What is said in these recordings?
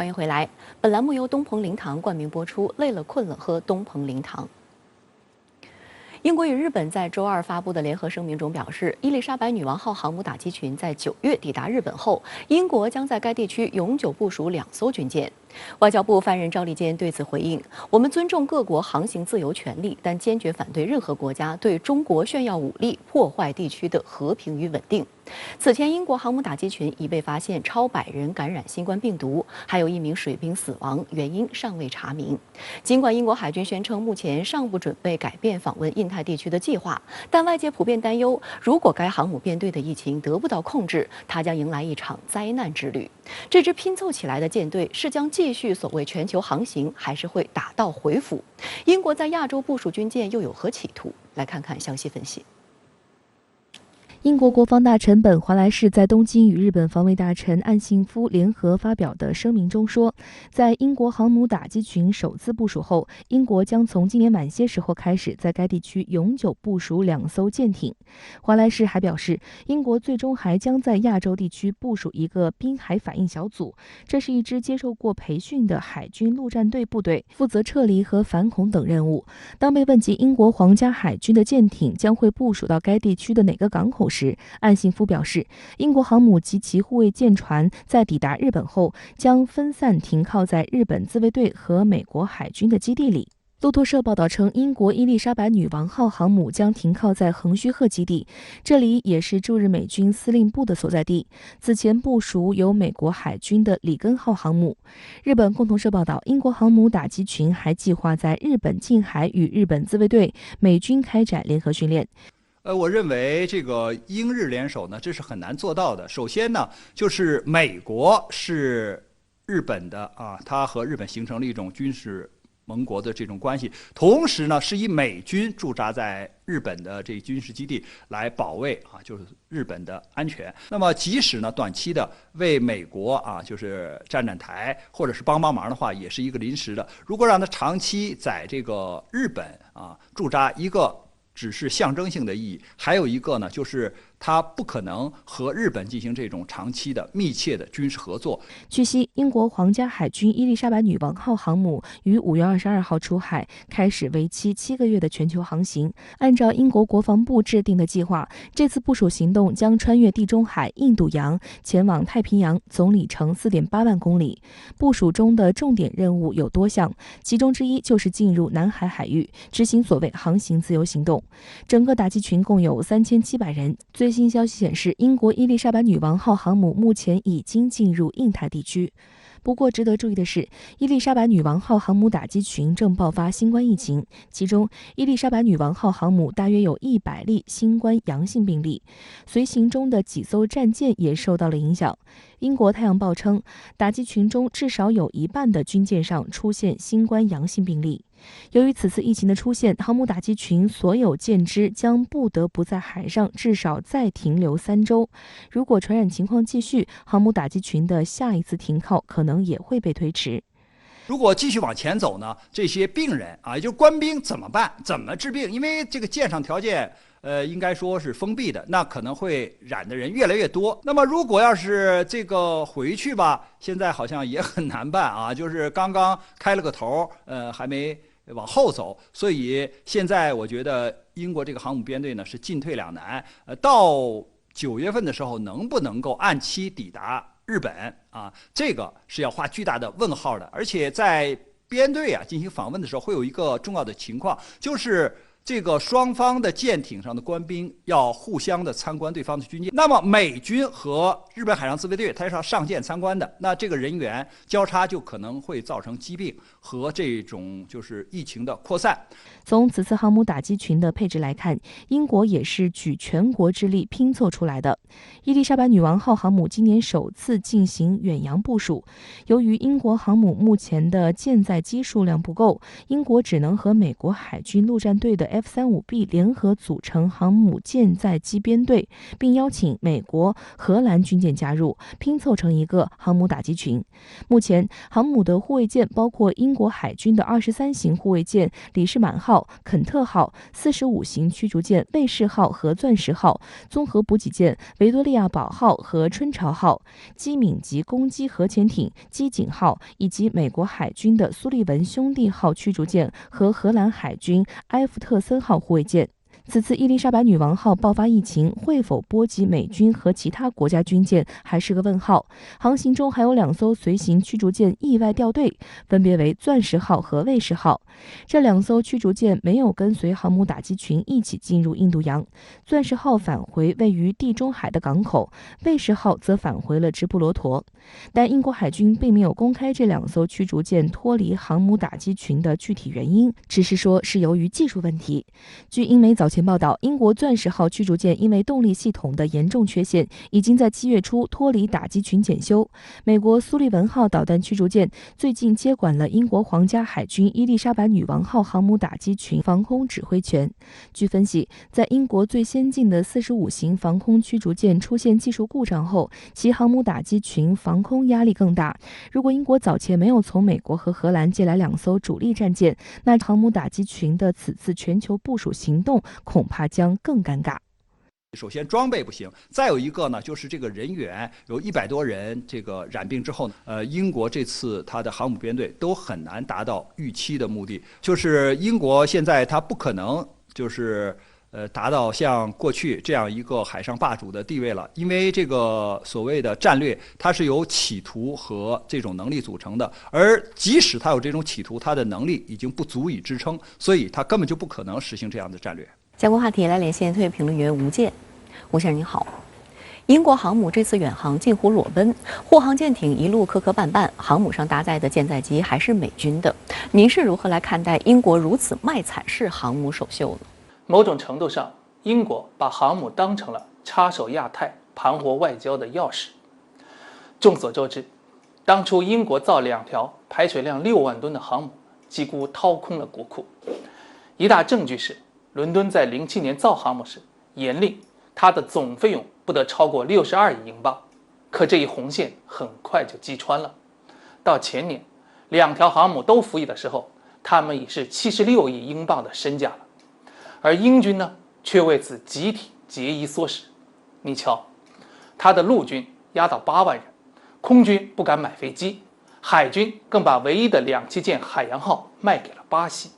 欢迎回来。本栏目由东鹏灵堂冠名播出，累了困了喝东鹏灵堂。英国与日本在周二发布的联合声明中表示，伊丽莎白女王号航母打击群在9月抵达日本后，英国将在该地区永久部署2艘军舰。外交部发言人赵立坚对此回应：“我们尊重各国航行自由权利，但坚决反对任何国家对中国炫耀武力，破坏地区的和平与稳定。”此前，英国航母打击群已被发现超100人感染新冠病毒，还有1名水兵死亡，原因尚未查明。尽管英国海军宣称目前尚不准备改变访问印太地区的计划，但外界普遍担忧，如果该航母编队的疫情得不到控制，它将迎来一场灾难之旅。这支拼凑起来的舰队是将继续所谓全球航行，还是会打道回府？英国在亚洲部署军舰又有何企图？来看看详细分析。英国国防大臣本·华莱士在东京与日本防卫大臣岸信夫联合发表的声明中说，在英国航母打击群首次部署后，英国将从今年晚些时候开始在该地区永久部署2艘舰艇。华莱士还表示，英国最终还将在亚洲地区部署一个滨海反应小组，这是一支接受过培训的海军陆战队部队，负责撤离和反恐等任务。当被问及英国皇家海军的舰艇将会部署到该地区的哪个港口时，岸信夫表示，英国航母及其护卫舰船在抵达日本后，将分散停靠在日本自卫队和美国海军的基地里。路透社报道称，英国伊丽莎白女王号航母将停靠在横须贺基地，这里也是驻日美军司令部的所在地。此前部署有美国海军的里根号航母。日本共同社报道，英国航母打击群还计划在日本近海与日本自卫队、美军开展联合训练。我认为这个英日联手呢，这是很难做到的。首先呢，就是美国是日本的它和日本形成了一种军事盟国的这种关系，同时呢，是以美军驻扎在日本的这军事基地来保卫就是日本的安全。那么即使呢短期的为美国就是站台或者是帮忙的话，也是一个临时的。如果让它长期在这个日本驻扎，一个只是象征性的意义，还有一个呢，就是它不可能和日本进行这种长期的密切的军事合作。据悉，英国皇家海军伊丽莎白女王号航母于5月22号出海，开始为期7个月的全球航行。按照英国国防部制定的计划，这次部署行动将穿越地中海、印度洋，前往太平洋，总里程4.8万公里。部署中的重点任务有多项，其中之一就是进入南海海域，执行所谓航行自由行动。整个打击群共有3700人。最新消息显示，英国伊丽莎白女王号航母目前已经进入印太地区。不过，值得注意的是，伊丽莎白女王号航母打击群正爆发新冠疫情，其中伊丽莎白女王号航母大约有100例新冠阳性病例，随行中的几艘战舰也受到了影响。英国《太阳报》称，打击群中至少有1半的军舰上出现新冠阳性病例。由于此次疫情的出现，航母打击群所有舰只将不得不在海上至少再停留3周。如果传染情况继续，航母打击群的下一次停靠可能也会被推迟。如果继续往前走呢，这些病人也就是官兵怎么办？怎么治病？因为这个舰上条件应该说是封闭的，那可能会染的人越来越多。那么如果要是这个回去吧，现在好像也很难办就是刚刚开了个头，还没往后走，所以现在我觉得英国这个航母编队呢是进退两难。到9月份的时候，能不能够按期抵达日本这个是要画巨大的问号的。而且在编队进行访问的时候，会有一个重要的情况，就是这个双方的舰艇上的官兵要互相的参观对方的军舰。那么美军和日本海上自卫队它是要上舰参观的，那这个人员交叉就可能会造成疾病和这种就是疫情的扩散。从此次航母打击群的配置来看，英国也是举全国之力拼凑出来的。伊丽莎白女王号航母今年首次进行远洋部署，由于英国航母目前的舰载机数量不够，英国只能和美国海军陆战队的 F-35B 联合组成航母舰载机编队，并邀请美国、荷兰军舰加入，拼凑成一个航母打击群。目前，航母的护卫舰包括英国海军的23型护卫舰李士满号、肯特号、45型驱逐舰卫士号和钻石号、综合补给舰维多利亚堡号和春潮号、机敏级攻击核潜艇机警号，以及美国海军的苏利文兄弟号驱逐舰和荷兰海军埃弗特森号护卫舰。此次伊丽莎白女王号爆发疫情会否波及美军和其他国家军舰还是个问号。航行中还有2艘随行驱逐舰意外掉队，分别为钻石号和卫士号。这2艘驱逐舰没有跟随航母打击群一起进入印度洋，钻石号返回位于地中海的港口，卫士号则返回了直布罗陀。但英国海军并没有公开这2艘驱逐舰脱离航母打击群的具体原因，只是说是由于技术问题。据英媒早前报道，英国钻石号驱逐舰因为动力系统的严重缺陷，已经在7月初脱离打击群检修。美国苏利文号导弹驱逐舰最近接管了英国皇家海军伊丽莎白女王号航母打击群防空指挥权。据分析，在英国最先进的45型防空驱逐舰出现技术故障后，其航母打击群防空压力更大。如果英国早前没有从美国和荷兰借来2艘主力战舰，那航母打击群的此次全球部署行动恐怕将更尴尬。首先装备不行，再有一个呢，就是这个人员有100多人，这个染病之后，英国这次它的航母编队都很难达到预期的目的。就是英国现在它不可能就是达到像过去这样一个海上霸主的地位了，因为这个所谓的战略，它是由企图和这种能力组成的，而即使它有这种企图，它的能力已经不足以支撑，所以它根本就不可能实行这样的战略。相关话题来连线特约评论员吴健。吴先生您好，英国航母这次远航近乎裸奔，护航舰艇一路磕磕绊绊，航母上搭载的舰载机还是美军的。您是如何来看待英国如此卖惨式航母首秀呢？某种程度上，英国把航母当成了插手亚太、盘活外交的钥匙。众所周知，当初英国造2条排水量6万吨的航母，几乎掏空了国库。一大证据是，伦敦在07年造航母时，严令它的总费用不得超过62亿英镑。可这一红线很快就击穿了。到前年，2条航母都服役的时候，他们已是76亿英镑的身价了。而英军呢，却为此集体节衣缩食。你瞧，他的陆军压到8万人，空军不敢买飞机，海军更把唯一的2栖舰海洋号卖给了巴西。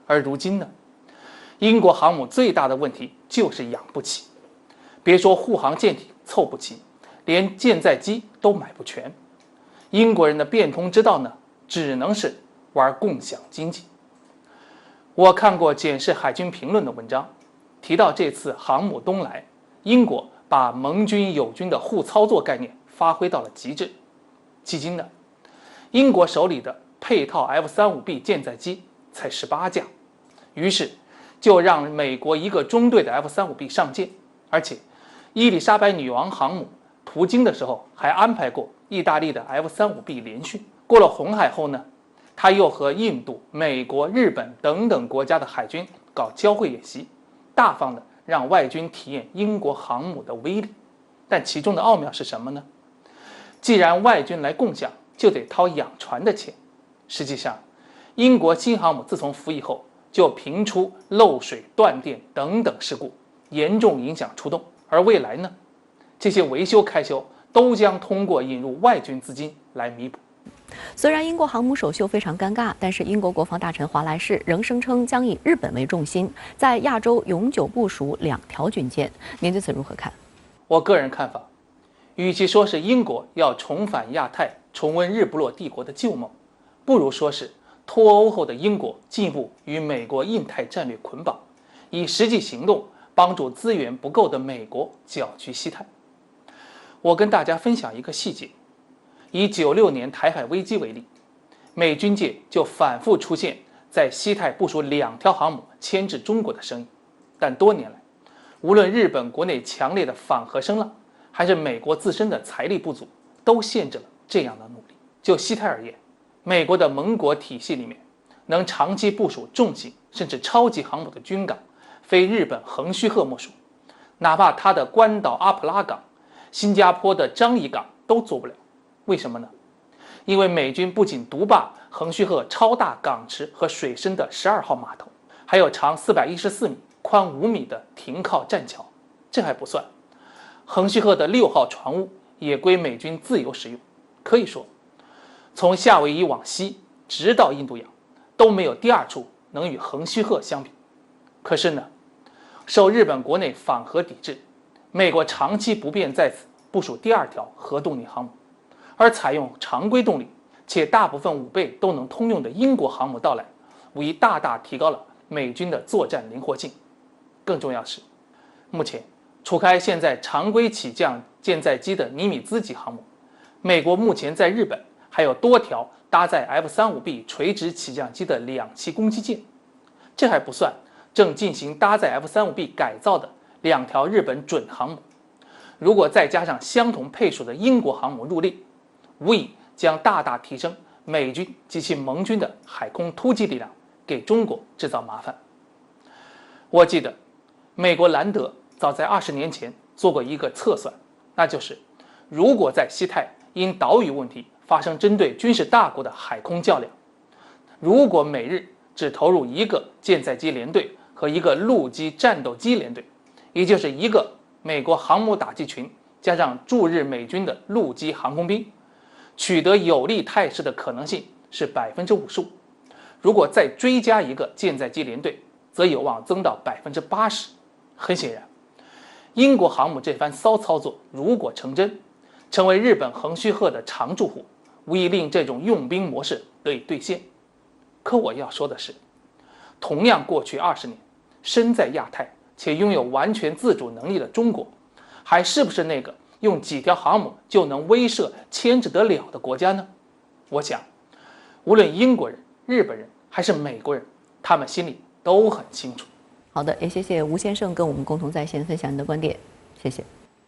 而如今呢，英国航母最大的问题就是养不起，别说护航舰艇凑不齐，连舰载机都买不全。英国人的变通之道呢，只能是玩共享经济。我看过检视海军评论的文章，提到这次航母东来，英国把盟军友军的互操作概念发挥到了极致。迄今呢，英国手里的配套 F-35B 舰载机才18架，于是就让美国一个中队的 F-35B 上舰，而且伊丽莎白女王航母途经的时候还安排过意大利的 F-35B 联训。过了红海后呢，他又和印度、美国、日本等等国家的海军搞交会演习，大方的让外军体验英国航母的威力。但其中的奥妙是什么呢？既然外军来共享，就得掏养船的钱。实际上，英国新航母自从服役后，就频出漏水、断电等等事故，严重影响出动。而未来呢，这些维修开销都将通过引入外军资金来弥补。虽然英国航母首秀非常尴尬，但是英国国防大臣华莱士仍声称将以日本为重心，在亚洲永久部署2条军舰。您对此如何看？我个人看法，与其说是英国要重返亚太，重温日不落帝国的旧梦，不如说是脱欧后的英国进一步与美国印太战略捆绑，以实际行动帮助资源不够的美国搅局西太。我跟大家分享一个细节。以96年台海危机为例，美军界就反复出现在西太部署2条航母牵制中国的声音。但多年来，无论日本国内强烈的反核声浪，还是美国自身的财力不足，都限制了这样的努力。就西太而言，美国的盟国体系里面，能长期部署重型甚至超级航母的军港非日本横须贺莫属，哪怕它的关岛阿普拉港、新加坡的樟宜港都做不了。为什么呢？因为美军不仅独霸横须贺超大港池和水深的12号码头，还有长414米、宽5米的停靠栈桥。这还不算，横须贺的6号船坞也归美军自由使用。可以说，从夏威夷往西直到印度洋，都没有第二处能与横须贺相比。可是呢，受日本国内反核抵制，美国长期不便在此部署第2条核动力航母，而采用常规动力且大部分武备都能通用的英国航母到来，无疑大大提高了美军的作战灵活性。更重要是，目前除开现在常规起降舰载机的尼米兹级航母，美国目前在日本还有多条搭载 F-35B 垂直起降机的2栖攻击舰。这还不算正进行搭载 F-35B 改造的2条日本准航母。如果再加上相同配属的英国航母入列，无疑将大大提升美军及其盟军的海空突击力量，给中国制造麻烦。我记得美国兰德早在20年前做过一个测算，那就是如果在西太因岛屿问题发生针对军事大国的海空较量，如果美日只投入1个舰载机联队和1个陆基战斗机联队，也就是1个美国航母打击群加上驻日美军的陆基航空兵，取得有利态势的可能性是55%。如果再追加1个舰载机联队，则有望增到80%。很显然，英国航母这番骚操作如果成真，成为日本横须贺的常驻户，无疑令这种用兵模式得以兑现。可我要说的是，同样过去20年，身在亚太且拥有完全自主能力的中国，还是不是那个用几条航母就能威慑牵制得了的国家呢？我想，无论英国人、日本人还是美国人，他们心里都很清楚。好的，也谢谢吴先生跟我们共同在线分享您的观点，谢谢。